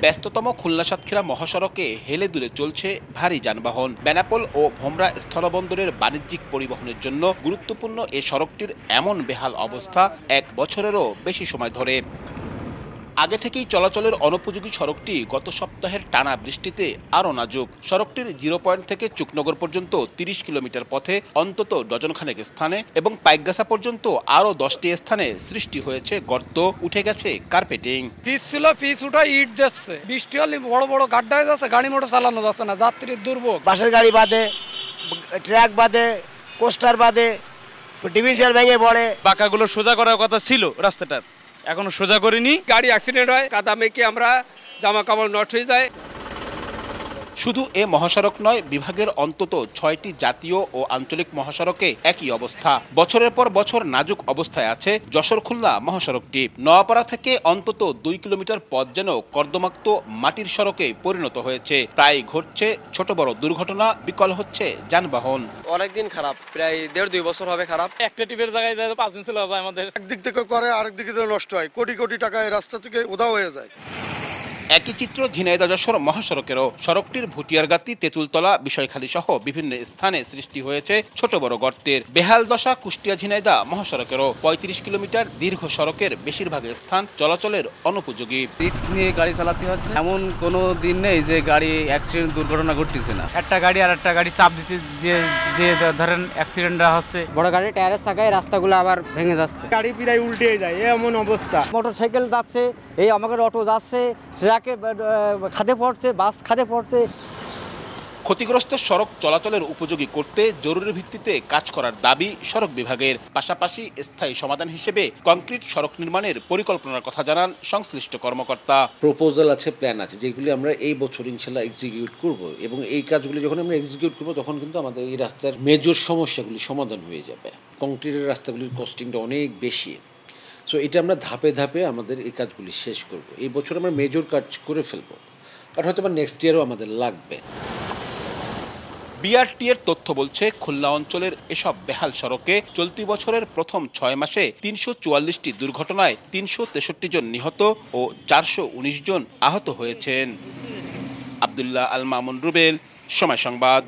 ব্যস্ততম খুলনা সাতক্ষীরা মহাসড়কে হেলে দুলে চলছে ভারী যানবাহন। বেনাপোল ও ভোমরা স্থলবন্দরের বাণিজ্যিক পরিবহনের জন্য গুরুত্বপূর্ণ এ সড়কটির এমন বেহাল অবস্থা ১ বছরেরও বেশি সময় ধরে। আগে থেকেই চলাচলের অনুপযোগী সড়কটি গত সপ্তাহের টানা বৃষ্টিতে আরও নাজুক। সড়কটির জিরো পয়েন্ট থেকে চুকনগর পর্যন্ত ৩০ কিলোমিটার পথে অন্তত ডজনখানেক স্থানে এবং পাইকগাছা পর্যন্ত আরও ১০টি স্থানে সৃষ্টি হয়েছে গর্ত, উঠে গেছে কার্পেটিং। পিচ ছিল, পিচ উঠা ইট যাচ্ছে, বৃষ্টি হলে বড় বড় গাড্ডা হয়ে যাচ্ছে, গাড়ি মোটর চালানো যাচ্ছে না, যাত্রীর দুর্ভোগ। বাসের গাড়ি বাদে, ট্রাক বাদে, কোস্টার বাদে, ডিভিশন ভেঙে পড়ে। পাকাগুলো সোজা করার কথা ছিল রাস্তাটার, এখনো সোজা করিনি। গাড়ি অ্যাক্সিডেন্ট হয়, কাদা মেখে আমরা জামা কাপড় নষ্ট হয়ে যায়। শুধু এ মহাসড়ক নয়, বিভাগের অন্তত ৬টি জাতীয় ও আঞ্চলিক মহাসড়কে একই অবস্থা। বছরের পর বছর নাজুক অবস্থায় আছে যশোর খুলনা মহাসড়কটি। নোয়াপাড়া থেকে অন্তত ২ কিলোমিটার পথ যেন কর্দমাক্ত মাটির সড়কে পরিণত হয়েছে। প্রায় ঘটছে ছোট বড় দুর্ঘটনা, বিকল হচ্ছে যানবাহন। অনেকদিন খারাপ, প্রায় ১.৫-২ বছর হবে খারাপ। একটা টিপের জায়গায় ৫ দিন ছিল আমাদের। একদিক থেকে করে আরেক দিকে নষ্ট হয়, কোটি কোটি টাকা এই রাস্তা থেকে উধাও হয়ে যায়। একই চিত্র ঝিনাইদহ যশোর মহাসড়কেরও। সড়কটির ভুটিয়ারগাতি, তেঁতুলতলা, বিষয়খালী সহ বিভিন্ন স্থানে সৃষ্টি হয়েছে ছোট বড় গর্তের। বেহাল দশা কুষ্টিয়া ঝিনাইদহ মহাসড়কেরও। ৩৫ কিলোমিটার দীর্ঘ সড়কের বেশিরভাগ স্থান চলাচলের অনুপযোগী। রিস্ক নিয়ে গাড়ি চালাতে হচ্ছে, এমন কোনো দিন নেই যে গাড়ি অ্যাক্সিডেন্ট দুর্ঘটনা ঘটতেছে না। একটা গাড়ি আর একটা গাড়ি চাপ দিতে যে ধরেন অ্যাক্সিডেন্টটা হচ্ছে। বড় গাড়ি টায়ারের চাকায় রাস্তাগুলো আবার ভেঙে যাচ্ছে, গাড়ি প্রায় উল্টে যায়, এমন অবস্থা। মোটরসাইকেল যাচ্ছে, এই আমাদের অটো যাচ্ছে, ট্রাকে খাদে পড়ছে, বাস খাদে পড়ছে। ক্ষতিগ্রস্ত সড়ক চলাচলের উপযোগী করতে জরুরি ভিত্তিতে কাজ করার দাবি সড়ক বিভাগের। পাশাপাশি স্থায়ী সমাধান হিসেবে কংক্রিট সড়ক নির্মাণের পরিকল্পনার কথা জানান সংশ্লিষ্ট কর্মকর্তা। প্রপোজাল আছে, প্ল্যান আছে, যেগুলি আমরা এই বছর ইনশাল্লাহ এক্সিকিউট করব এবং এই কাজগুলি যখন আমরা এক্সিকিউট করব তখন কিন্তু আমাদের এই রাস্তার মেজর সমস্যাগুলি সমাধান হয়ে যাবে। কংক্রিটের রাস্তাগুলির কস্টিংটা অনেক বেশি, সো এটা আমরা ধাপে ধাপে আমাদের এই কাজগুলি শেষ করব। এই বছর আমরা মেজর কাজ করে ফেলবো, আর হয়তো বা নেক্সট ইয়ারও আমাদের লাগবে। বিআরটি এর তথ্য বলছে, খুলনা অঞ্চলের এসব বেহাল সড়কে চলতি বছরের প্রথম ৬ মাসে ৩৪৪টি দুর্ঘটনায় ৩৬৩ জন নিহত ও ৪১৯ জন আহত হয়েছেন। আব্দুল্লাহ আল মামুন রুবেল, সময় সংবাদ।